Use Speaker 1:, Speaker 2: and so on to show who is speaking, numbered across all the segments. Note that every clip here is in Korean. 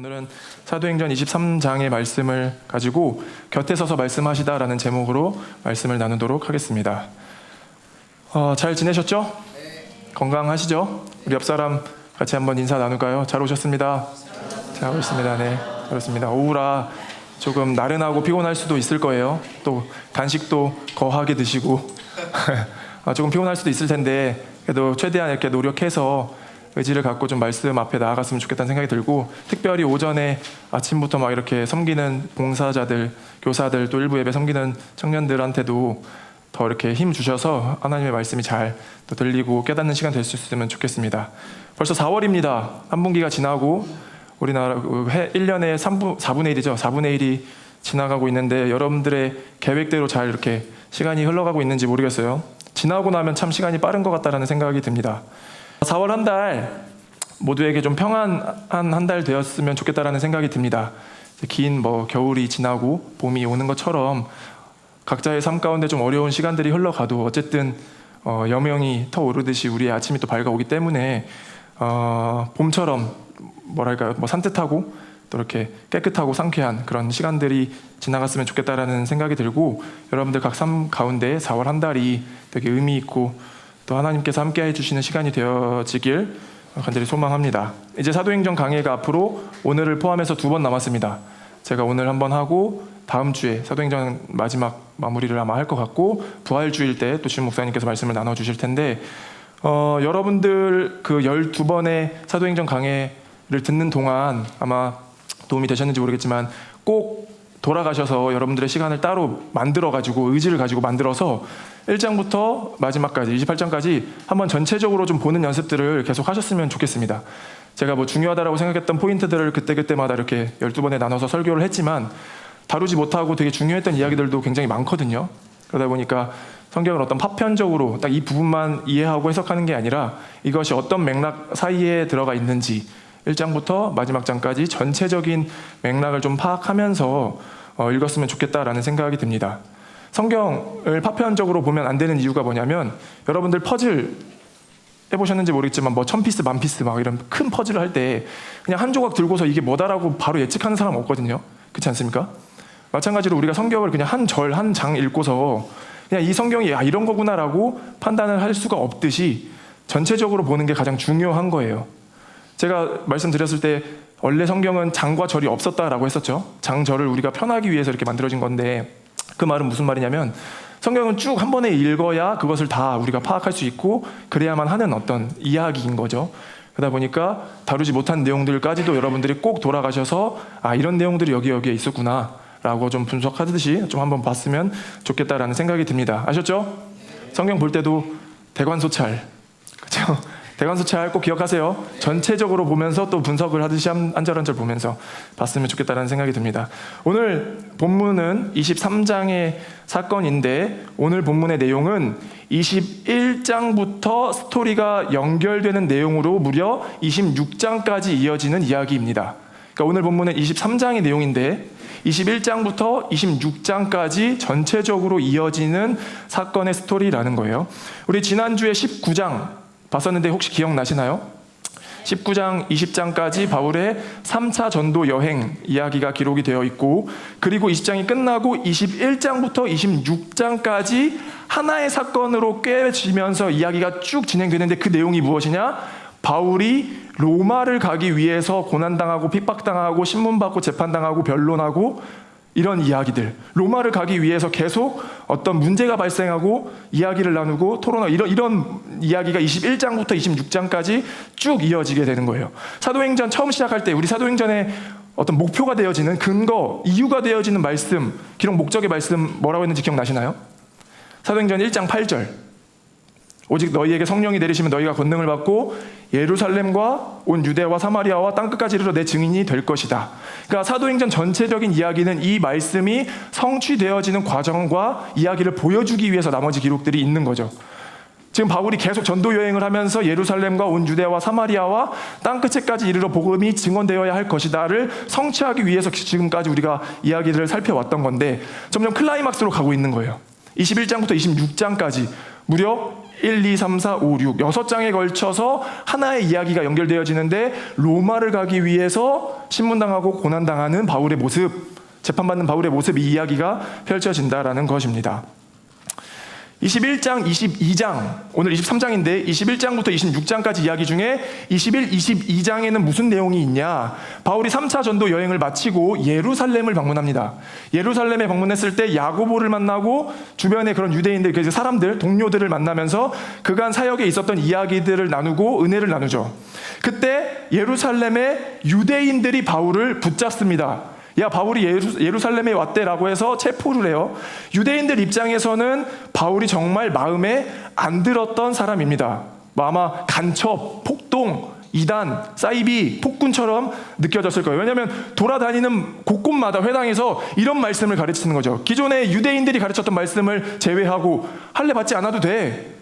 Speaker 1: 오늘은 사도행전 23장의 말씀을 가지고 곁에 서서 말씀하시다라는 제목으로 말씀을 나누도록 하겠습니다. 잘 지내셨죠?
Speaker 2: 네.
Speaker 1: 건강하시죠? 우리 옆 사람 같이 한번 인사 나눌까요? 잘 오셨습니다. 잘 오셨습니다. 네, 그렇습니다. 오후라 조금 나른하고 피곤할 수도 있을 거예요. 또 간식도 거하게 드시고 조금 피곤할 수도 있을 텐데 그래도 최대한 이렇게 노력해서 의지를 갖고 좀 말씀 앞에 나아갔으면 좋겠다는 생각이 들고, 특별히 오전에 아침부터 막 이렇게 섬기는 봉사자들, 교사들, 또 일부 예배 섬기는 청년들한테도 더 이렇게 힘 주셔서 하나님의 말씀이 잘 또 들리고 깨닫는 시간 될 수 있으면 좋겠습니다. 벌써 4월입니다. 한 분기가 지나고 우리나라 1년에 4분의 1이죠. 4분의 1이 지나가고 있는데 여러분들의 계획대로 잘 이렇게 시간이 흘러가고 있는지 모르겠어요. 지나고 나면 참 시간이 빠른 것 같다라는 생각이 듭니다. 4월 한 달 모두에게 좀 평안한 한 달 되었으면 좋겠다라는 생각이 듭니다. 긴 겨울이 지나고 봄이 오는 것처럼 각자의 삶 가운데 좀 어려운 시간들이 흘러가도 어쨌든 여명이 터오르듯이 우리의 아침이 또 밝아오기 때문에 봄처럼 산뜻하고 또 이렇게 깨끗하고 상쾌한 그런 시간들이 지나갔으면 좋겠다라는 생각이 들고, 여러분들 각 삶 가운데 4월 한 달이 되게 의미 있고 또 하나님께서 함께 해주시는 시간이 되어지길 간절히 소망합니다. 이제 사도행전 강해가 앞으로 오늘을 포함해서 2번 남았습니다. 제가 오늘 한번 하고 다음 주에 사도행전 마지막 마무리를 아마 할 것 같고, 부활주일 때 또 주임 목사님께서 말씀을 나눠주실 텐데 여러분들 그 12번의 사도행전 강해를 듣는 동안 아마 도움이 되셨는지 모르겠지만 꼭 돌아가셔서 여러분들의 시간을 따로 만들어가지고 의지를 가지고 만들어서 1장부터 마지막까지 28장까지 한번 전체적으로 좀 보는 연습들을 계속 하셨으면 좋겠습니다. 제가 중요하다라고 생각했던 포인트들을 그때그때마다 이렇게 12번에 나눠서 설교를 했지만 다루지 못하고 되게 중요했던 이야기들도 굉장히 많거든요. 그러다 보니까 성경을 어떤 파편적으로 딱 이 부분만 이해하고 해석하는 게 아니라 이것이 어떤 맥락 사이에 들어가 있는지 1장부터 마지막 장까지 전체적인 맥락을 좀 파악하면서 읽었으면 좋겠다라는 생각이 듭니다. 성경을 파편적으로 보면 안 되는 이유가 뭐냐면, 여러분들 퍼즐 해보셨는지 모르겠지만 1000피스, 1000피스 막 이런 큰 퍼즐을 할 때 그냥 한 조각 들고서 이게 뭐다라고 바로 예측하는 사람 없거든요. 그렇지 않습니까? 마찬가지로 우리가 성경을 그냥 한 절, 한 장 읽고서 그냥 이 성경이 이런 거구나라고 판단을 할 수가 없듯이 전체적으로 보는 게 가장 중요한 거예요. 제가 말씀드렸을 때 원래 성경은 장과 절이 없었다라고 했었죠. 장절을 우리가 편하기 위해서 이렇게 만들어진 건데, 그 말은 무슨 말이냐면 성경은 쭉 한 번에 읽어야 그것을 다 우리가 파악할 수 있고 그래야만 하는 어떤 이야기인 거죠. 그러다 보니까 다루지 못한 내용들까지도 여러분들이 꼭 돌아가셔서 이런 내용들이 여기에 있었구나 라고 좀 분석하듯이 좀 한번 봤으면 좋겠다라는 생각이 듭니다. 아셨죠? 성경 볼 때도 대관소찰, 그렇죠? 대관소찰 꼭 기억하세요. 전체적으로 보면서 또 분석을 하듯이 한 절 한 절 보면서 봤으면 좋겠다는 생각이 듭니다. 오늘 본문은 23장의 사건인데, 오늘 본문의 내용은 21장부터 스토리가 연결되는 내용으로 무려 26장까지 이어지는 이야기입니다. 그러니까 오늘 본문은 23장의 내용인데 21장부터 26장까지 전체적으로 이어지는 사건의 스토리라는 거예요. 우리 지난주에 19장 봤었는데 혹시 기억나시나요? 19장, 20장까지 바울의 3차 전도 여행 이야기가 기록이 되어 있고, 그리고 20장이 끝나고 21장부터 26장까지 하나의 사건으로 꿰지면서 이야기가 쭉 진행되는데, 그 내용이 무엇이냐? 바울이 로마를 가기 위해서 고난당하고 핍박당하고 신문받고 재판당하고 변론하고 이런 이야기들, 로마를 가기 위해서 계속 어떤 문제가 발생하고 이야기를 나누고 토론하고 이런 이야기가 21장부터 26장까지 쭉 이어지게 되는 거예요. 사도행전 처음 시작할 때 우리 사도행전의 어떤 목표가 되어지는 근거, 이유가 되어지는 말씀, 기록 목적의 말씀 뭐라고 했는지 기억나시나요? 사도행전 1장 8절, 오직 너희에게 성령이 내리시면 너희가 권능을 받고 예루살렘과 온 유대와 사마리아와 땅끝까지 이르러 내 증인이 될 것이다. 그러니까 사도행전 전체적인 이야기는 이 말씀이 성취되어지는 과정과 이야기를 보여주기 위해서 나머지 기록들이 있는 거죠. 지금 바울이 계속 전도 여행을 하면서 예루살렘과 온 유대와 사마리아와 땅끝에까지 이르러 복음이 증언되어야 할 것이다를 성취하기 위해서 지금까지 우리가 이야기들을 살펴왔던 건데, 점점 클라이막스로 가고 있는 거예요. 21장부터 26장까지 무려 1, 2, 3, 4, 5, 6 6장에 걸쳐서 하나의 이야기가 연결되어지는데 로마를 가기 위해서 신문당하고 고난당하는 바울의 모습, 재판받는 바울의 모습, 이 이야기가 펼쳐진다라는 것입니다. 21장, 22장, 오늘 23장인데 21장부터 26장까지 이야기 중에 21, 22장에는 무슨 내용이 있냐? 바울이 3차 전도 여행을 마치고 예루살렘을 방문합니다. 예루살렘에 방문했을 때 야고보를 만나고 주변의 그런 유대인들, 그 사람들, 동료들을 만나면서 그간 사역에 있었던 이야기들을 나누고 은혜를 나누죠. 그때 예루살렘의 유대인들이 바울을 붙잡습니다. 야, 바울이 예루살렘에 왔대라고 해서 체포를 해요. 유대인들 입장에서는 바울이 정말 마음에 안 들었던 사람입니다. 아마 간첩, 폭동, 이단, 사이비, 폭군처럼 느껴졌을 거예요. 왜냐하면 돌아다니는 곳곳마다 회당에서 이런 말씀을 가르치는 거죠. 기존에 유대인들이 가르쳤던 말씀을 제외하고 할례 받지 않아도 돼,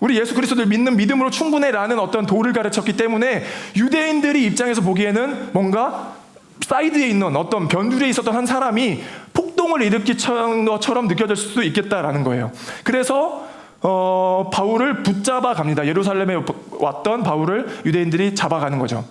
Speaker 1: 우리 예수 그리스도를 믿는 믿음으로 충분해 라는 어떤 도를 가르쳤기 때문에 유대인들이 입장에서 보기에는 뭔가 사이드에 있는 어떤 변두리에 있었던 한 사람이 폭동을 일으킨 것처럼 느껴질 수도 있겠다라는 거예요. 그래서 바울을 붙잡아 갑니다. 예루살렘에 왔던 바울을 유대인들이 잡아가는 거죠.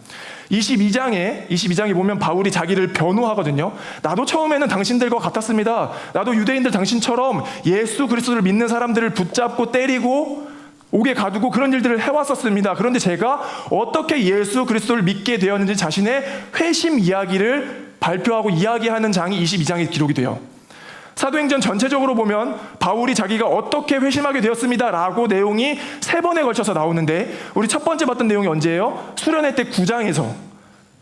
Speaker 1: 22장에 보면 바울이 자기를 변호하거든요. 나도 처음에는 당신들과 같았습니다. 나도 유대인들 당신처럼 예수 그리스도를 믿는 사람들을 붙잡고 때리고 옥에 가두고 그런 일들을 해왔었습니다. 그런데 제가 어떻게 예수 그리스도를 믿게 되었는지 자신의 회심 이야기를 발표하고 이야기하는 장이 22장에 기록이 돼요. 사도행전 전체적으로 보면 바울이 자기가 어떻게 회심하게 되었습니다 라고 내용이 3번에 걸쳐서 나오는데, 우리 첫 번째 봤던 내용이 언제예요? 수련회 때 9장에서,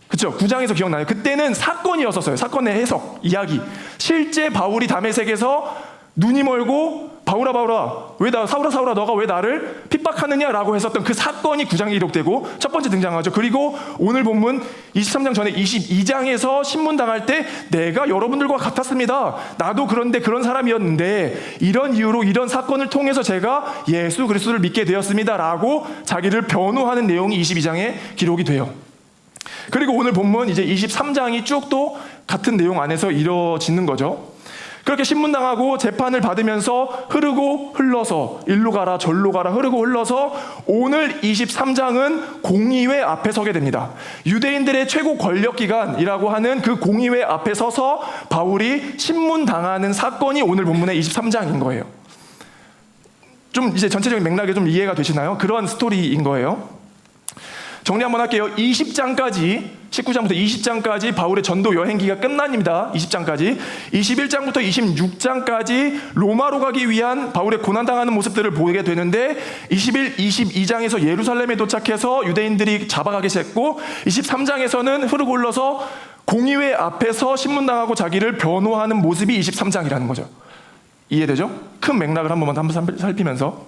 Speaker 1: 그렇죠? 9장에서 기억나요? 그때는 사건이었었어요. 사건의 해석, 이야기. 실제 바울이 다메섹에서 눈이 멀고 바울아 사울아 너가 왜 나를 핍박하느냐라고 했었던 그 사건이 9장에 기록되고 첫 번째 등장하죠. 그리고 오늘 본문 23장 전에 22장에서 신문당할 때 내가 여러분들과 같았습니다. 나도 그런데 그런 사람이었는데 이런 이유로 이런 사건을 통해서 제가 예수 그리스도를 믿게 되었습니다 라고 자기를 변호하는 내용이 22장에 기록이 돼요. 그리고 오늘 본문 이제 23장이 쭉 또 같은 내용 안에서 이루어지는 거죠. 그렇게 신문당하고 재판을 받으면서 흐르고 흘러서 일로 가라 절로 가라 흐르고 흘러서 오늘 23장은 공의회 앞에 서게 됩니다. 유대인들의 최고 권력기관이라고 하는 그 공의회 앞에 서서 바울이 신문당하는 사건이 오늘 본문의 23장인 거예요. 좀 이제 전체적인 맥락이 좀 이해가 되시나요? 그런 스토리인 거예요. 정리 한번 할게요. 20장까지 19장부터 20장까지 바울의 전도 여행기가 끝납니다. 20장까지 21장부터 26장까지 로마로 가기 위한 바울의 고난당하는 모습들을 보게 되는데 21, 22장에서 예루살렘에 도착해서 유대인들이 잡아가게 됐고 23장에서는 흐르고 흘러서 공의회 앞에서 신문당하고 자기를 변호하는 모습이 23장이라는 거죠. 이해되죠? 큰 맥락을 한번 살피면서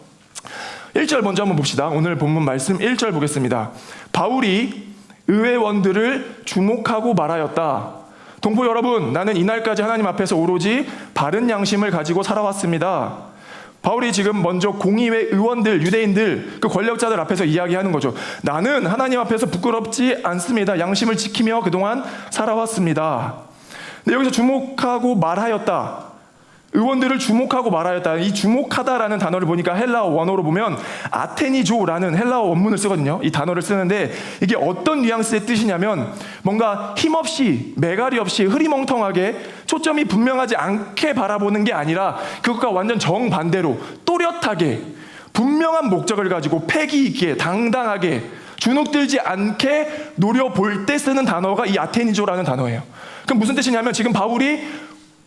Speaker 1: 1절 먼저 한번 봅시다. 오늘 본문 말씀 1절 보겠습니다. 바울이 의회원들을 주목하고 말하였다. 동포 여러분, 나는 이날까지 하나님 앞에서 오로지 바른 양심을 가지고 살아왔습니다. 바울이 지금 먼저 공의회 의원들, 유대인들, 그 권력자들 앞에서 이야기하는 거죠. 나는 하나님 앞에서 부끄럽지 않습니다. 양심을 지키며 그동안 살아왔습니다. 근데 여기서 주목하고 말하였다. 의원들을 주목하고 말하였다. 이 주목하다라는 단어를 보니까 헬라어 원어로 보면 아테니조라는 헬라어 원문을 쓰거든요. 이 단어를 쓰는데 이게 어떤 뉘앙스의 뜻이냐면 뭔가 힘없이, 매갈이 없이 흐리멍텅하게 초점이 분명하지 않게 바라보는 게 아니라 그것과 완전 정반대로 또렷하게 분명한 목적을 가지고 패기 있게 당당하게 주눅들지 않게 노려볼 때 쓰는 단어가 이 아테니조라는 단어예요. 그럼 무슨 뜻이냐면 지금 바울이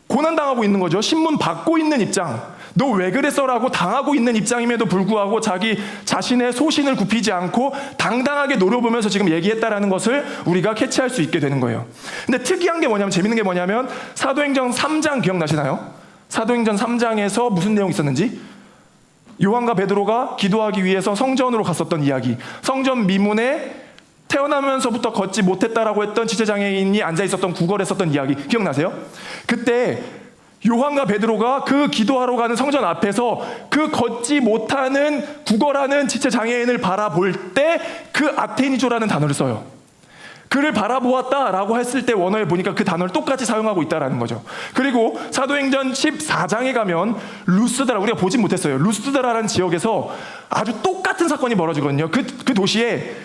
Speaker 1: 고난당하고 있는 거죠. 신문 받고 있는 입장, 너 왜 그랬어라고 당하고 있는 입장임에도 불구하고 자기 자신의 소신을 굽히지 않고 당당하게 노려보면서 지금 얘기했다라는 것을 우리가 캐치할 수 있게 되는 거예요. 근데 특이한 게 뭐냐면, 재밌는 게 뭐냐면 사도행전 3장 기억나시나요? 사도행전 3장에서 무슨 내용이 있었는지, 요한과 베드로가 기도하기 위해서 성전으로 갔었던 이야기, 성전 미문에 태어나면서부터 걷지 못했다라고 했던 지체장애인이 앉아있었던 구걸했었던 이야기 기억나세요? 그때 요한과 베드로가 그 기도하러 가는 성전 앞에서 그 걷지 못하는 구걸하는 지체장애인을 바라볼 때 그 아테니조라는 단어를 써요. 그를 바라보았다라고 했을 때 원어에 보니까 그 단어를 똑같이 사용하고 있다라는 거죠. 그리고 사도행전 14장에 가면 루스드라, 우리가 보진 못했어요. 루스드라라는 지역에서 아주 똑같은 사건이 벌어지거든요. 그 도시에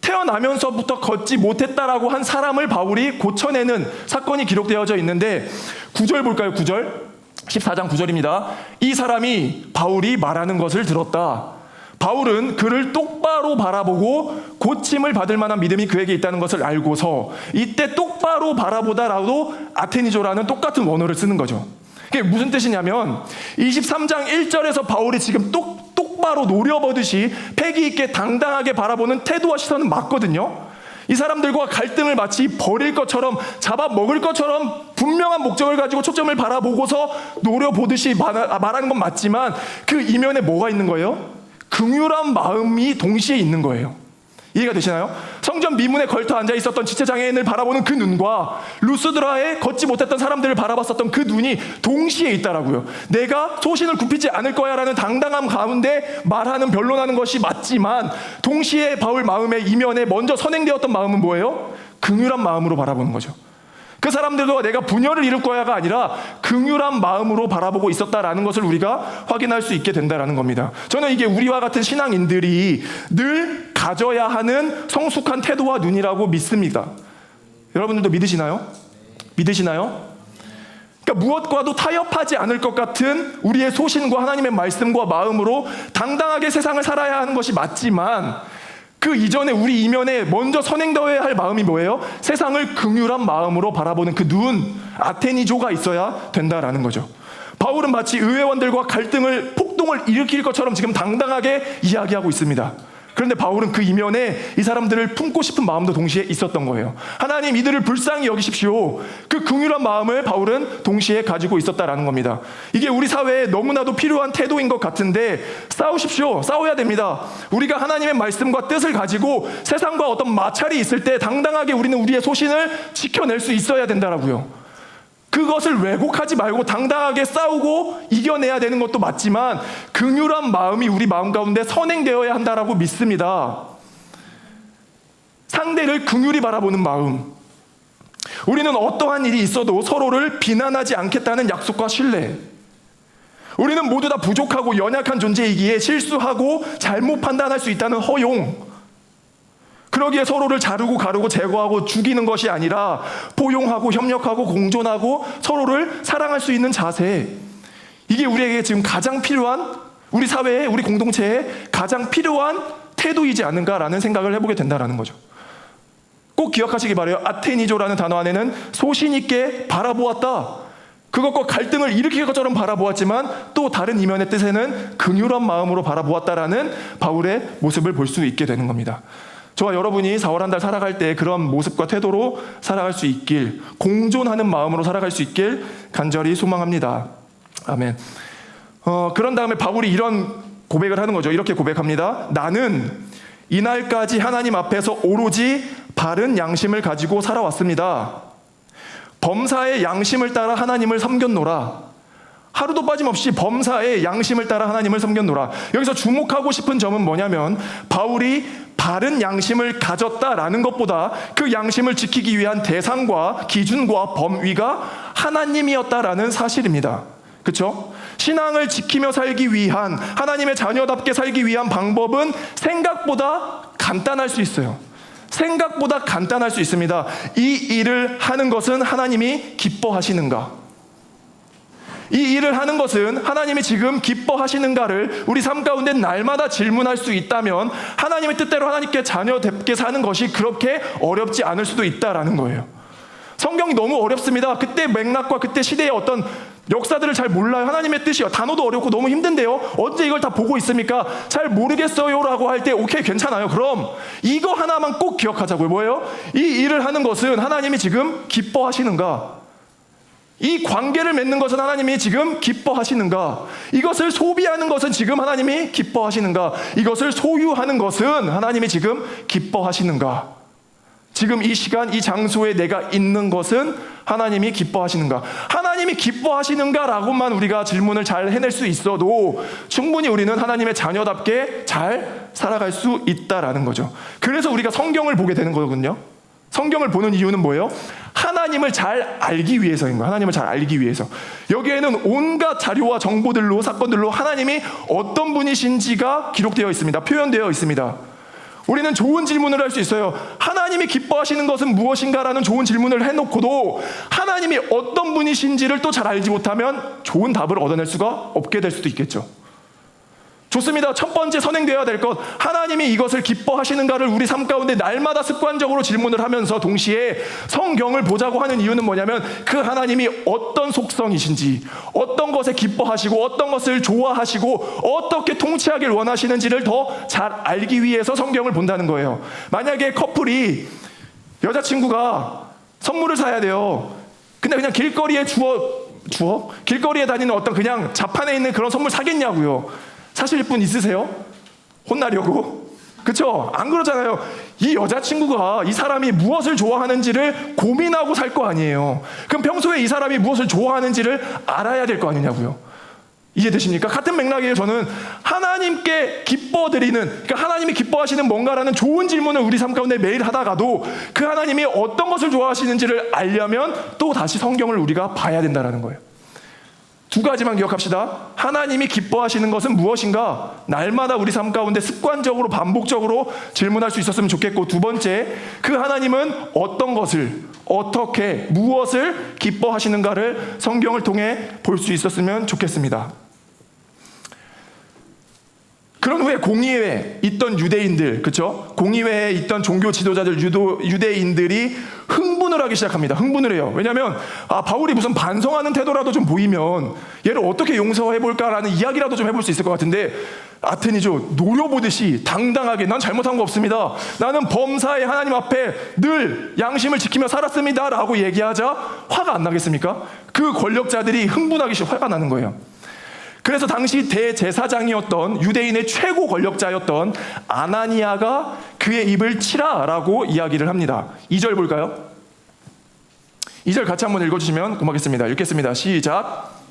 Speaker 1: 태어나면서부터 걷지 못했다라고 한 사람을 바울이 고쳐내는 사건이 기록되어져 있는데 9절 볼까요? 9절 14장 9절입니다. 이 사람이 바울이 말하는 것을 들었다. 바울은 그를 똑바로 바라보고 고침을 받을 만한 믿음이 그에게 있다는 것을 알고서 이때 똑바로 바라보다라도 아테니조라는 똑같은 원어를 쓰는 거죠. 그게 무슨 뜻이냐면 23장 1절에서 바울이 지금 똑바로 노려보듯이 패기 있게 당당하게 바라보는 태도와 시선은 맞거든요. 이 사람들과 갈등을 마치 버릴 것처럼 잡아먹을 것처럼 분명한 목적을 가지고 초점을 바라보고서 노려보듯이 말하는 건 맞지만 그 이면에 뭐가 있는 거예요? 긍휼한 마음이 동시에 있는 거예요. 이해가 되시나요? 성전 미문에 걸터 앉아 있었던 지체장애인을 바라보는 그 눈과 루스드라에 걷지 못했던 사람들을 바라봤었던 그 눈이 동시에 있다라고요. 내가 소신을 굽히지 않을 거야 라는 당당함 가운데 말하는 변론하는 것이 맞지만 동시에 바울 마음의 이면에 먼저 선행되었던 마음은 뭐예요? 긍휼한 마음으로 바라보는 거죠. 그 사람들과 내가 분열을 이룰 거야가 아니라 긍휼한 마음으로 바라보고 있었다라는 것을 우리가 확인할 수 있게 된다라는 겁니다. 저는 이게 우리와 같은 신앙인들이 늘 가져야 하는 성숙한 태도와 눈이라고 믿습니다. 여러분들도 믿으시나요? 믿으시나요? 그러니까 무엇과도 타협하지 않을 것 같은 우리의 소신과 하나님의 말씀과 마음으로 당당하게 세상을 살아야 하는 것이 맞지만 그 이전에 우리 이면에 먼저 선행되어야 할 마음이 뭐예요? 세상을 긍휼한 마음으로 바라보는 그 눈, 아테니조가 있어야 된다라는 거죠. 바울은 마치 의회원들과 갈등을, 폭동을 일으킬 것처럼 지금 당당하게 이야기하고 있습니다. 그런데 바울은 그 이면에 이 사람들을 품고 싶은 마음도 동시에 있었던 거예요. 하나님, 이들을 불쌍히 여기십시오. 그 긍휼한 마음을 바울은 동시에 가지고 있었다라는 겁니다. 이게 우리 사회에 너무나도 필요한 태도인 것 같은데 싸우십시오. 싸워야 됩니다. 우리가 하나님의 말씀과 뜻을 가지고 세상과 어떤 마찰이 있을 때 당당하게 우리는 우리의 소신을 지켜낼 수 있어야 된다라고요. 그것을 왜곡하지 말고 당당하게 싸우고 이겨내야 되는 것도 맞지만 긍휼한 마음이 우리 마음 가운데 선행되어야 한다라고 믿습니다. 상대를 긍휼히 바라보는 마음. 우리는 어떠한 일이 있어도 서로를 비난하지 않겠다는 약속과 신뢰. 우리는 모두 다 부족하고 연약한 존재이기에 실수하고 잘못 판단할 수 있다는 허용. 그러기에 서로를 자르고 가르고 제거하고 죽이는 것이 아니라 포용하고 협력하고 공존하고 서로를 사랑할 수 있는 자세. 이게 우리에게 지금 가장 필요한, 우리 사회에, 우리 공동체에 가장 필요한 태도이지 않은가라는 생각을 해보게 된다는 거죠. 꼭 기억하시기 바라요. 아테니조라는 단어 안에는 소신 있게 바라보았다. 그것과 갈등을 일으킬 것처럼 바라보았지만 또 다른 이면의 뜻에는 긍휼한 마음으로 바라보았다라는 바울의 모습을 볼 수 있게 되는 겁니다. 저와 여러분이 4월 한 달 살아갈 때 그런 모습과 태도로 살아갈 수 있길, 공존하는 마음으로 살아갈 수 있길 간절히 소망합니다. 아멘. 그런 다음에 바울이 이런 고백을 하는 거죠. 이렇게 고백합니다. 나는 이날까지 하나님 앞에서 오로지 바른 양심을 가지고 살아왔습니다. 범사의 양심을 따라 하나님을 섬겼노라. 하루도 빠짐없이 범사의 양심을 따라 하나님을 섬겼노라. 여기서 주목하고 싶은 점은 뭐냐면 바울이 바른 양심을 가졌다라는 것보다 그 양심을 지키기 위한 대상과 기준과 범위가 하나님이었다라는 사실입니다. 그렇죠? 신앙을 지키며 살기 위한, 하나님의 자녀답게 살기 위한 방법은 생각보다 간단할 수 있어요. 생각보다 간단할 수 있습니다. 이 일을 하는 것은 하나님이 기뻐하시는가? 이 일을 하는 것은 하나님이 지금 기뻐하시는가를 우리 삶 가운데 날마다 질문할 수 있다면 하나님의 뜻대로 하나님께 자녀답게 사는 것이 그렇게 어렵지 않을 수도 있다라는 거예요. 성경이 너무 어렵습니다. 그때 맥락과 그때 시대의 어떤 역사들을 잘 몰라요. 하나님의 뜻이요. 단어도 어렵고 너무 힘든데요. 언제 이걸 다 보고 있습니까? 잘 모르겠어요 라고 할 때 오케이, 괜찮아요. 그럼 이거 하나만 꼭 기억하자고요. 뭐예요? 이 일을 하는 것은 하나님이 지금 기뻐하시는가? 이 관계를 맺는 것은 하나님이 지금 기뻐하시는가? 이것을 소비하는 것은 지금 하나님이 기뻐하시는가? 이것을 소유하는 것은 하나님이 지금 기뻐하시는가? 지금 이 시간, 이 장소에 내가 있는 것은 하나님이 기뻐하시는가? 하나님이 기뻐하시는가라고만 우리가 질문을 잘 해낼 수 있어도 충분히 우리는 하나님의 자녀답게 잘 살아갈 수 있다라는 거죠. 그래서 우리가 성경을 보게 되는 거거든요. 성경을 보는 이유는 뭐예요? 하나님을 잘 알기 위해서인 거예요. 하나님을 잘 알기 위해서. 여기에는 온갖 자료와 정보들로, 사건들로 하나님이 어떤 분이신지가 기록되어 있습니다. 표현되어 있습니다. 우리는 좋은 질문을 할 수 있어요. 하나님이 기뻐하시는 것은 무엇인가라는 좋은 질문을 해놓고도 하나님이 어떤 분이신지를 또 잘 알지 못하면 좋은 답을 얻어낼 수가 없게 될 수도 있겠죠. 좋습니다. 첫 번째 선행되어야 될 것, 하나님이 이것을 기뻐하시는가를 우리 삶 가운데 날마다 습관적으로 질문을 하면서 동시에 성경을 보자고 하는 이유는 뭐냐면 그 하나님이 어떤 속성이신지, 어떤 것에 기뻐하시고 어떤 것을 좋아하시고 어떻게 통치하길 원하시는지를 더 잘 알기 위해서 성경을 본다는 거예요. 만약에 커플이 여자친구가 선물을 사야 돼요. 근데 그냥 길거리에 길거리에 다니는 어떤 그냥 자판에 있는 그런 선물 사겠냐고요. 사실 분 있으세요? 혼나려고? 그쵸? 안 그러잖아요. 이 여자친구가 이 사람이 무엇을 좋아하는지를 고민하고 살 거 아니에요. 그럼 평소에 이 사람이 무엇을 좋아하는지를 알아야 될 거 아니냐고요. 이해되십니까? 같은 맥락이에요. 저는 하나님께 기뻐드리는, 그러니까 하나님이 기뻐하시는 뭔가라는 좋은 질문을 우리 삶 가운데 매일 하다가도 그 하나님이 어떤 것을 좋아하시는지를 알려면 또 다시 성경을 우리가 봐야 된다는 거예요. 두 가지만 기억합시다. 하나님이 기뻐하시는 것은 무엇인가? 날마다 우리 삶 가운데 습관적으로 반복적으로 질문할 수 있었으면 좋겠고, 두 번째, 그 하나님은 어떤 것을, 어떻게, 무엇을 기뻐하시는가를 성경을 통해 볼 수 있었으면 좋겠습니다. 그런 후에 공의회에 있던 유대인들, 그렇죠? 공의회에 있던 종교 지도자들, 유대인들이 흥분을 하기 시작합니다. 흥분을 해요. 왜냐하면 바울이 무슨 반성하는 태도라도 좀 보이면 얘를 어떻게 용서해볼까라는 이야기라도 좀 해볼 수 있을 것 같은데, 아테니죠. 노려보듯이 당당하게 난 잘못한 거 없습니다. 나는 범사에 하나님 앞에 늘 양심을 지키며 살았습니다 라고 얘기하자 화가 안 나겠습니까? 그 권력자들이 흥분하기 시작 화가 나는 거예요. 그래서 당시 대제사장이었던 유대인의 최고 권력자였던 아나니아가 그의 입을 치라라고 이야기를 합니다. 2절 볼까요? 2절 같이 한번 읽어주시면 고맙겠습니다. 읽겠습니다. 시작.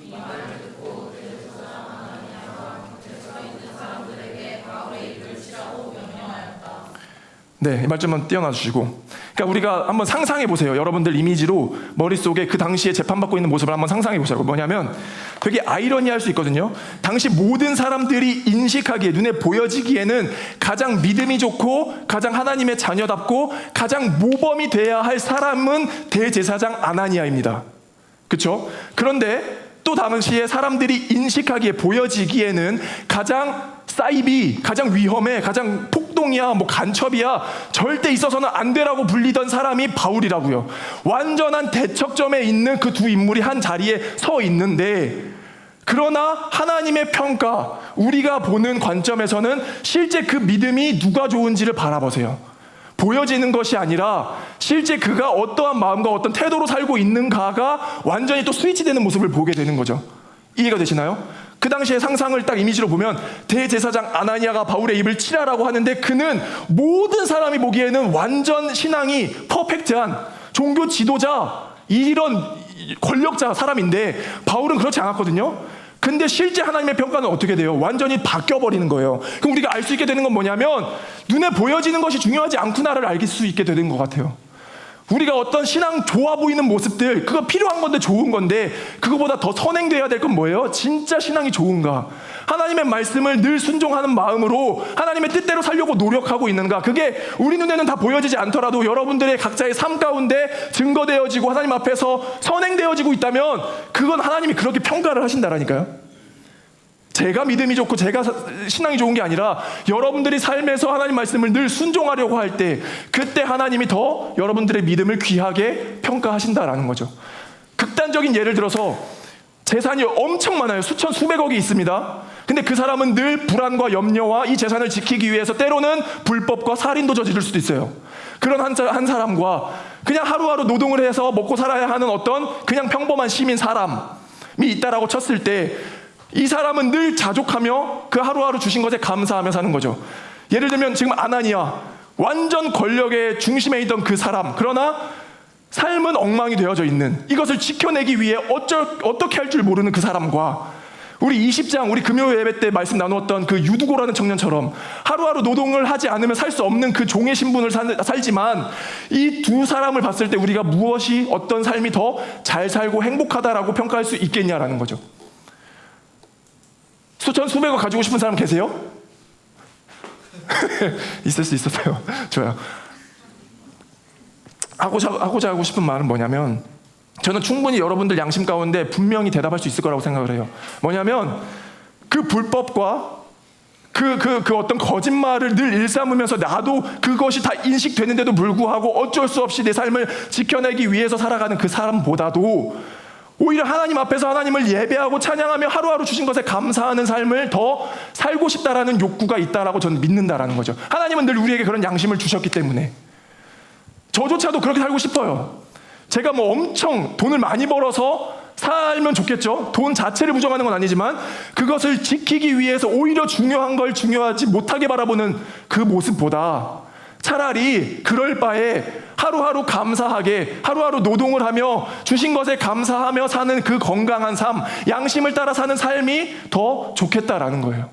Speaker 1: 네, 이 말씀은 띄어놔 주시고, 그러니까 우리가 한번 상상해 보세요. 여러분들 이미지로 머릿속에 그 당시에 재판받고 있는 모습을 한번 상상해 보자고. 뭐냐면 되게 아이러니할 수 있거든요. 당시 모든 사람들이 인식하기에, 눈에 보여지기에는 가장 믿음이 좋고 가장 하나님의 자녀답고 가장 모범이 돼야 할 사람은 대제사장 아나니아입니다. 그렇죠? 그런데 또 당시에 사람들이 인식하기에, 보여지기에는 가장 사이비, 가장 위험해, 가장 폭동이야, 간첩이야, 절대 있어서는 안 되라고 불리던 사람이 바울이라고요. 완전한 대척점에 있는 그 두 인물이 한 자리에 서 있는데, 그러나 하나님의 평가, 우리가 보는 관점에서는 실제 그 믿음이 누가 좋은지를 바라보세요. 보여지는 것이 아니라 실제 그가 어떠한 마음과 어떤 태도로 살고 있는가가 완전히 또 스위치되는 모습을 보게 되는 거죠. 이해가 되시나요? 그 당시의 상상을 딱 이미지로 보면 대제사장 아나니아가 바울의 입을 치라라고 하는데, 그는 모든 사람이 보기에는 완전 신앙이 퍼펙트한 종교 지도자, 이런 권력자 사람인데 바울은 그렇지 않았거든요. 근데 실제 하나님의 평가는 어떻게 돼요? 완전히 바뀌어버리는 거예요. 그럼 우리가 알 수 있게 되는 건 뭐냐면 눈에 보여지는 것이 중요하지 않구나를 알 수 있게 되는 것 같아요. 우리가 어떤 신앙 좋아 보이는 모습들, 그거 필요한 건데 좋은 건데, 그거보다 더 선행돼야 될 건 뭐예요? 진짜 신앙이 좋은가? 하나님의 말씀을 늘 순종하는 마음으로 하나님의 뜻대로 살려고 노력하고 있는가? 그게 우리 눈에는 다 보여지지 않더라도 여러분들의 각자의 삶 가운데 증거되어지고 하나님 앞에서 선행되어지고 있다면 그건 하나님이 그렇게 평가를 하신다라니까요. 제가 믿음이 좋고 제가 신앙이 좋은 게 아니라 여러분들이 삶에서 하나님 말씀을 늘 순종하려고 할 때, 그때 하나님이 더 여러분들의 믿음을 귀하게 평가하신다라는 거죠. 극단적인 예를 들어서 재산이 엄청 많아요. 수천 수백억이 있습니다. 근데 그 사람은 늘 불안과 염려와 이 재산을 지키기 위해서 때로는 불법과 살인도 저지를 수도 있어요. 그런 한 사람과 그냥 하루하루 노동을 해서 먹고 살아야 하는 어떤 그냥 평범한 시민 사람이 있다라고 쳤을 때, 이 사람은 늘 자족하며 그 하루하루 주신 것에 감사하며 사는 거죠. 예를 들면 지금 아나니아, 완전 권력의 중심에 있던 그 사람, 그러나 삶은 엉망이 되어져 있는, 이것을 지켜내기 위해 어떻게 할 줄 모르는 그 사람과 우리 20장 우리 금요 예배 때 말씀 나누었던 그 유두고라는 청년처럼 하루하루 노동을 하지 않으면 살 수 없는 그 종의 신분을 살지만 이 두 사람을 봤을 때 우리가 무엇이 어떤 삶이 더 잘 살고 행복하다라고 평가할 수 있겠냐라는 거죠. 수백억 가지고 싶은 사람 계세요? 있을 수 있었어요. 좋아요. 하고자 하고 싶은 말은 뭐냐면, 저는 충분히 여러분들 양심 가운데 분명히 대답할 수 있을 거라고 생각을 해요. 뭐냐면 그 불법과 그 어떤 거짓말을 늘 일삼으면서 나도 그것이 다 인식되는데도 불구하고 어쩔 수 없이 내 삶을 지켜내기 위해서 살아가는 그 사람보다도 오히려 하나님 앞에서 하나님을 예배하고 찬양하며 하루하루 주신 것에 감사하는 삶을 더 살고 싶다라는 욕구가 있다라고 저는 믿는다라는 거죠. 하나님은 늘 우리에게 그런 양심을 주셨기 때문에. 저조차도 그렇게 살고 싶어요. 제가 뭐 엄청 돈을 많이 벌어서 살면 좋겠죠. 돈 자체를 부정하는 건 아니지만 그것을 지키기 위해서 오히려 중요한 걸 중요하지 못하게 바라보는 그 모습보다 차라리 그럴 바에 하루하루 감사하게 하루하루 노동을 하며 주신 것에 감사하며 사는 그 건강한 삶, 양심을 따라 사는 삶이 더 좋겠다라는 거예요.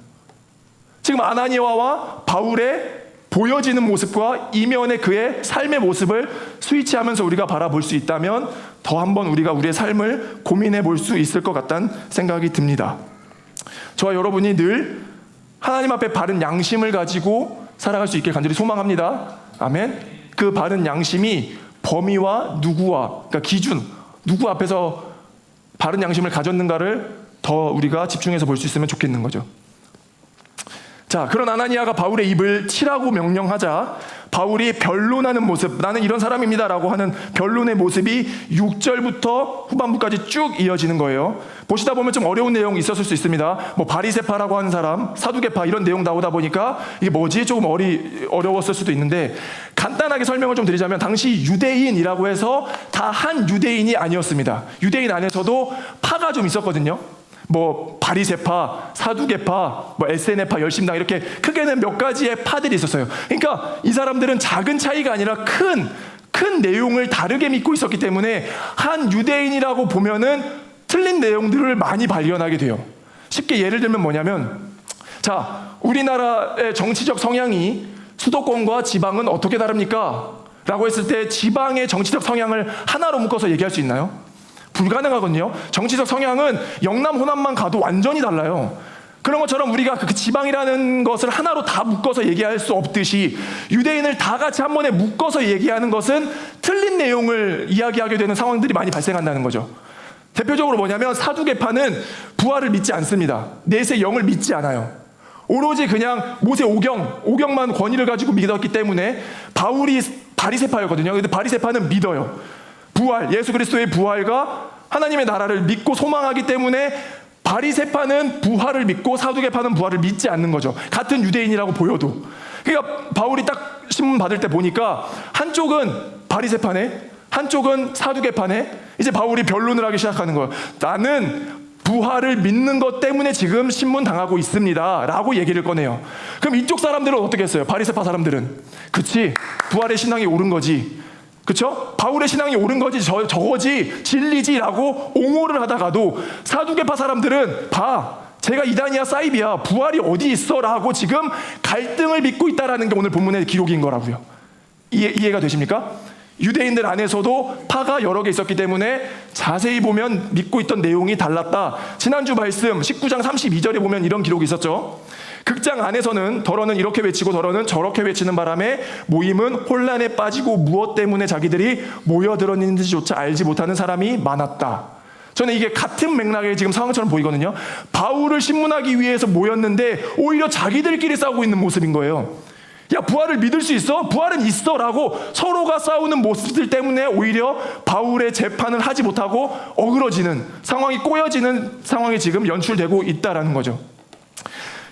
Speaker 1: 지금 아나니아와 바울의 보여지는 모습과 이면의 그의 삶의 모습을 스위치하면서 우리가 바라볼 수 있다면 더 한번 우리가 우리의 삶을 고민해 볼 수 있을 것 같다는 생각이 듭니다. 저와 여러분이 늘 하나님 앞에 바른 양심을 가지고 살아갈 수 있길 간절히 소망합니다. 아멘. 그 바른 양심이 범위와 그러니까 기준, 누구 앞에서 바른 양심을 가졌는가를 더 우리가 집중해서 볼 수 있으면 좋겠는 거죠. 자, 그런 아나니아가 바울의 입을 치라고 명령하자 바울이 변론하는 모습, 나는 이런 사람입니다라고 하는 변론의 모습이 6절부터 후반부까지 쭉 이어지는 거예요. 보시다 보면 좀 어려운 내용이 있었을 수 있습니다. 뭐 바리새파라고 하는 사람, 사두개파 이런 내용 나오다 보니까 이게 뭐지? 조금 어려웠을 수도 있는데 간단하게 설명을 좀 드리자면 당시 유대인이라고 해서 다 한 유대인이 아니었습니다. 유대인 안에서도 파가 좀 있었거든요. 뭐 바리새파, 사두개파, 뭐 에세네파, 열심당 이렇게 크게는 몇 가지의 파들이 있었어요. 그러니까 이 사람들은 작은 차이가 아니라 큰 내용을 다르게 믿고 있었기 때문에 한 유대인이라고 보면은 틀린 내용들을 많이 발견하게 돼요. 쉽게 예를 들면 뭐냐면, 자, 우리나라의 정치적 성향이 수도권과 지방은 어떻게 다릅니까? 라고 했을 때 지방의 정치적 성향을 하나로 묶어서 얘기할 수 있나요? 불가능하거든요. 정치적 성향은 영남, 호남만 가도 완전히 달라요. 그런 것처럼 우리가 그 지방이라는 것을 하나로 다 묶어서 얘기할 수 없듯이 유대인을 다 같이 한 번에 묶어서 얘기하는 것은 틀린 내용을 이야기하게 되는 상황들이 많이 발생한다는 거죠. 대표적으로 뭐냐면 사두개파는 부활을 믿지 않습니다. 넷의 영을 믿지 않아요. 오로지 그냥 모세 오경만 권위를 가지고 믿었기 때문에 바울이 바리새파였거든요. 근데 바리새파는 믿어요. 부활, 예수 그리스도의 부활과 하나님의 나라를 믿고 소망하기 때문에 바리새파는 부활을 믿고 사두개파는 부활을 믿지 않는 거죠. 같은 유대인이라고 보여도. 그러니까 바울이 딱 신문 받을 때 보니까 한쪽은 바리새파네, 한쪽은 사두개파네. 이제 바울이 변론을 하기 시작하는 거예요. 나는 부활을 믿는 것 때문에 지금 신문 당하고 있습니다 라고 얘기를 꺼내요. 그럼 이쪽 사람들은 어떻게 했어요? 바리새파 사람들은 그치, 부활의 신앙이 옳은 거지, 그쵸? 바울의 신앙이 옳은 거지, 저거지, 진리지라고 옹호를 하다가도 사두개파 사람들은 제가 이단이야 사이비야, 부활이 어디 있어 라고 지금 갈등을 믿고 있다는 게 오늘 본문의 기록인 거라고요. 이해가 되십니까? 유대인들 안에서도 파가 여러 개 있었기 때문에 자세히 보면 믿고 있던 내용이 달랐다. 지난주 말씀 19장 32절에 보면 이런 기록이 있었죠. 극장 안에서는 더러는 이렇게 외치고 더러는 저렇게 외치는 바람에 모임은 혼란에 빠지고 무엇 때문에 자기들이 모여들었는지조차 알지 못하는 사람이 많았다. 저는 이게 같은 맥락의 지금 상황처럼 보이거든요. 바울을 신문하기 위해서 모였는데 오히려 자기들끼리 싸우고 있는 모습인 거예요. 야, 부활을 믿을 수 있어? 부활은 있어 라고 서로가 싸우는 모습들 때문에 오히려 바울의 재판을 하지 못하고 어그러지는 상황이, 꼬여지는 상황이 지금 연출되고 있다라는 거죠.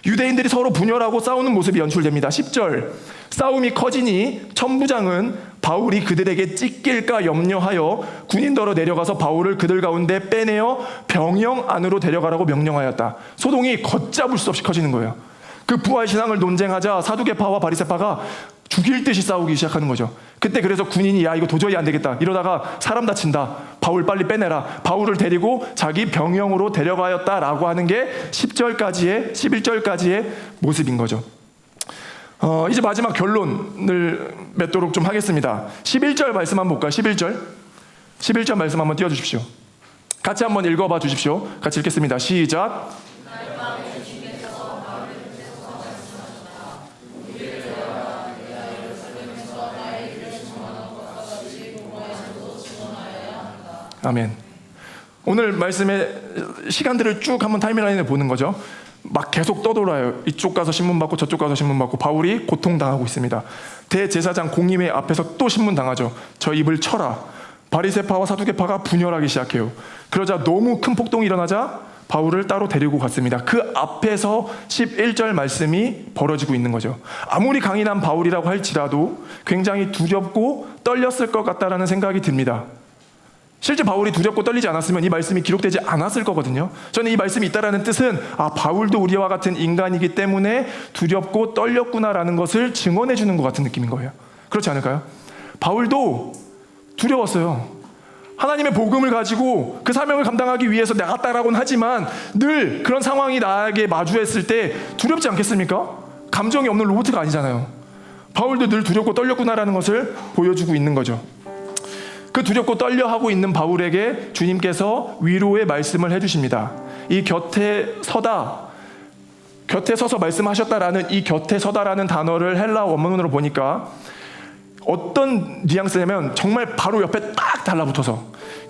Speaker 1: 유대인들이 서로 분열하고 싸우는 모습이 연출됩니다. 10절, 싸움이 커지니 천부장은 바울이 그들에게 찢길까 염려하여 군인더러 내려가서 바울을 그들 가운데 빼내어 병영 안으로 데려가라고 명령하였다. 소동이 걷잡을 수 없이 커지는 거예요. 그 부활 신앙을 논쟁하자 사두개파와 바리새파가 죽일 듯이 싸우기 시작하는 거죠. 그때 그래서 군인이 야, 이거 도저히 안 되겠다, 이러다가 사람 다친다, 바울 빨리 빼내라. 바울을 데리고 자기 병영으로 데려가였다라고 하는 게 11절까지의 모습인 거죠. 이제 마지막 결론을 맺도록 좀 하겠습니다. 11절 말씀 한번 볼까요? 11절 말씀 한번 띄워주십시오. 같이 한번 읽어봐 주십시오. 같이 읽겠습니다. 시작. 아멘. 오늘 말씀의 시간들을 쭉 한번 타임라인을 보는 거죠. 막 계속 떠돌아요. 이쪽 가서 신문 받고 저쪽 가서 신문 받고 바울이 고통당하고 있습니다. 대제사장 공의회 앞에서 또 신문 당하죠. 저 입을 쳐라. 바리새파와 사두개파가 분열하기 시작해요. 그러자 너무 큰 폭동이 일어나자 바울을 따로 데리고 갔습니다. 그 앞에서 11절 말씀이 벌어지고 있는 거죠. 아무리 강인한 바울이라고 할지라도 굉장히 두렵고 떨렸을 것 같다라는 생각이 듭니다. 실제 바울이 두렵고 떨리지 않았으면 이 말씀이 기록되지 않았을 거거든요. 저는 이 말씀이 있다라는 뜻은 바울도 우리와 같은 인간이기 때문에 두렵고 떨렸구나라는 것을 증언해 주는 것 같은 느낌인 거예요. 그렇지 않을까요? 바울도 두려웠어요. 하나님의 복음을 가지고 그 사명을 감당하기 위해서 나갔다라고는 하지만 늘 그런 상황이 나에게 마주했을 때 두렵지 않겠습니까? 감정이 없는 로봇가 아니잖아요. 바울도 늘 두렵고 떨렸구나라는 것을 보여주고 있는 거죠. 그 두렵고 떨려하고 있는 바울에게 주님께서 위로의 말씀을 해주십니다. 이 곁에 서서 말씀하셨다라는 이 곁에 서다라는 단어를 헬라 원문으로 보니까 어떤 뉘앙스냐면 정말 바로 옆에 딱 달라붙어서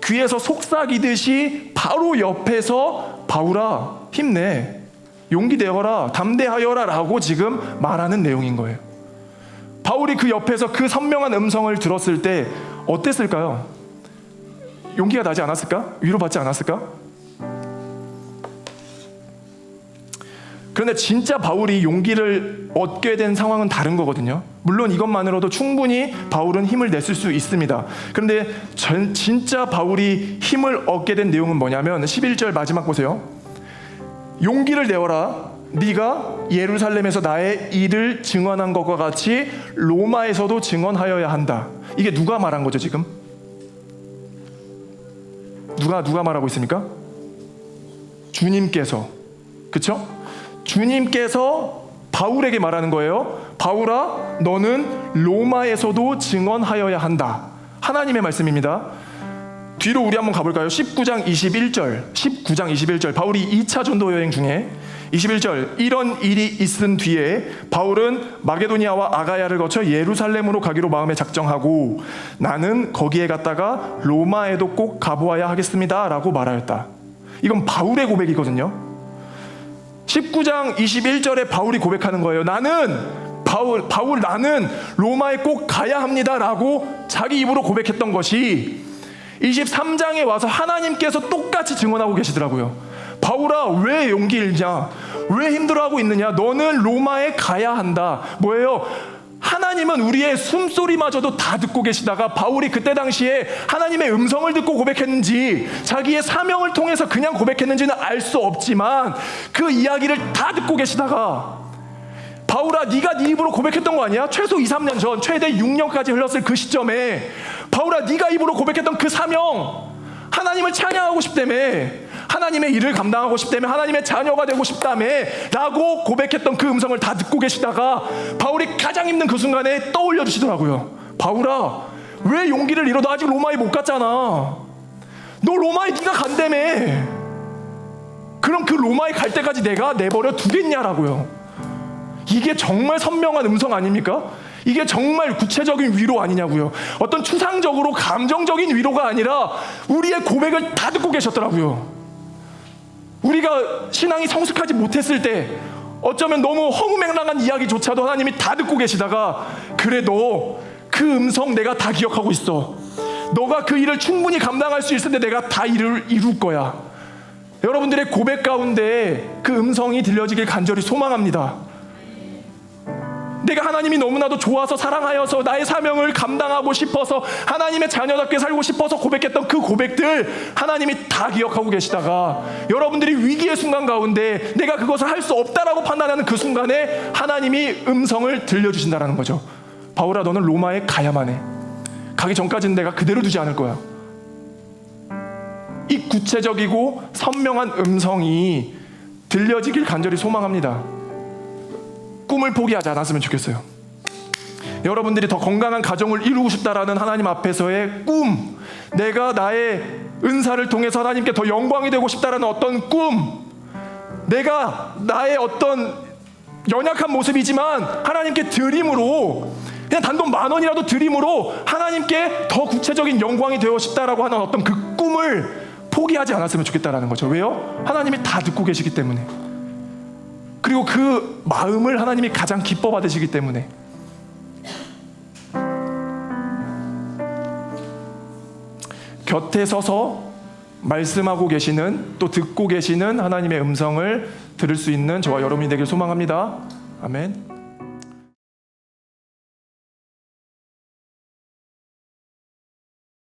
Speaker 1: 귀에서 속삭이듯이 바로 옆에서 바울아 힘내, 용기 내어라, 담대하여라 라고 지금 말하는 내용인 거예요. 바울이 그 옆에서 그 선명한 음성을 들었을 때 어땠을까요? 용기가 나지 않았을까? 위로받지 않았을까? 그런데 진짜 바울이 용기를 얻게 된 상황은 다른 거거든요. 물론 이것만으로도 충분히 바울은 힘을 냈을 수 있습니다. 그런데 진짜 바울이 힘을 얻게 된 내용은 뭐냐면 11절 마지막 보세요. 용기를 내어라. 네가 예루살렘에서 나의 일을 증언한 것과 같이 로마에서도 증언하여야 한다. 이게 누가 말한 거죠 지금? 누가 말하고 있습니까? 주님께서. 그렇죠? 주님께서 바울에게 말하는 거예요. 바울아, 너는 로마에서도 증언하여야 한다. 하나님의 말씀입니다. 뒤로 우리 한번 가볼까요? 19장 21절. 바울이 2차 전도 여행 중에 21절, 이런 일이 있은 뒤에 바울은 마게도니아와 아가야를 거쳐 예루살렘으로 가기로 마음에 작정하고 나는 거기에 갔다가 로마에도 꼭 가보아야 하겠습니다 라고 말하였다. 이건 바울의 고백이거든요. 19장 21절에 바울이 고백하는 거예요. 나는 로마에 꼭 가야 합니다 라고 자기 입으로 고백했던 것이 23장에 와서 하나님께서 똑같이 증언하고 계시더라고요. 바울아, 왜 용기 잃냐? 왜 힘들어하고 있느냐? 너는 로마에 가야 한다. 뭐예요? 하나님은 우리의 숨소리마저도 다 듣고 계시다가 바울이 그때 당시에 하나님의 음성을 듣고 고백했는지 자기의 사명을 통해서 그냥 고백했는지는 알 수 없지만 그 이야기를 다 듣고 계시다가 바울아, 네가 네 입으로 고백했던 거 아니야? 최소 2, 3년 전, 최대 6년까지 흘렀을 그 시점에 바울아, 네가 입으로 고백했던 그 사명, 하나님을 찬양하고 싶다며, 하나님의 일을 감당하고 싶다며, 하나님의 자녀가 되고 싶다며 라고 고백했던 그 음성을 다 듣고 계시다가 바울이 가장 힘든 그 순간에 떠올려 주시더라고요. 바울아, 왜 용기를 잃어? 너 아직 로마에 못 갔잖아. 너 로마에 네가 간다며. 그럼 그 로마에 갈 때까지 내가 내버려 두겠냐라고요. 이게 정말 선명한 음성 아닙니까? 이게 정말 구체적인 위로 아니냐고요. 어떤 추상적으로 감정적인 위로가 아니라 우리의 고백을 다 듣고 계셨더라고요. 우리가 신앙이 성숙하지 못했을 때 어쩌면 너무 허무맹랑한 이야기조차도 하나님이 다 듣고 계시다가 그래, 너 그 음성 내가 다 기억하고 있어. 너가 그 일을 충분히 감당할 수 있을 때 내가 다 이룰 거야. 여러분들의 고백 가운데 그 음성이 들려지길 간절히 소망합니다. 내가 하나님이 너무나도 좋아서 사랑하여서 나의 사명을 감당하고 싶어서 하나님의 자녀답게 살고 싶어서 고백했던 그 고백들 하나님이 다 기억하고 계시다가 여러분들이 위기의 순간 가운데 내가 그것을 할 수 없다라고 판단하는 그 순간에 하나님이 음성을 들려주신다는 거죠. 바울아, 너는 로마에 가야만 해. 가기 전까지는 내가 그대로 두지 않을 거야. 이 구체적이고 선명한 음성이 들려지길 간절히 소망합니다. 꿈을 포기하지 않았으면 좋겠어요. 여러분들이 더 건강한 가정을 이루고 싶다라는 하나님 앞에서의 꿈, 내가 나의 은사를 통해서 하나님께 더 영광이 되고 싶다라는 어떤 꿈, 내가 나의 어떤 연약한 모습이지만 하나님께 드림으로, 그냥 단돈 10,000원이라도 드림으로 하나님께 더 구체적인 영광이 되고 싶다라고 하는 어떤 그 꿈을 포기하지 않았으면 좋겠다라는 거죠. 왜요? 하나님이 다 듣고 계시기 때문에. 그리고 그 마음을 하나님이 가장 기뻐 받으시기 때문에. 곁에 서서 말씀하고 계시는, 또 듣고 계시는 하나님의 음성을 들을 수 있는 저와 여러분이 되길 소망합니다. 아멘.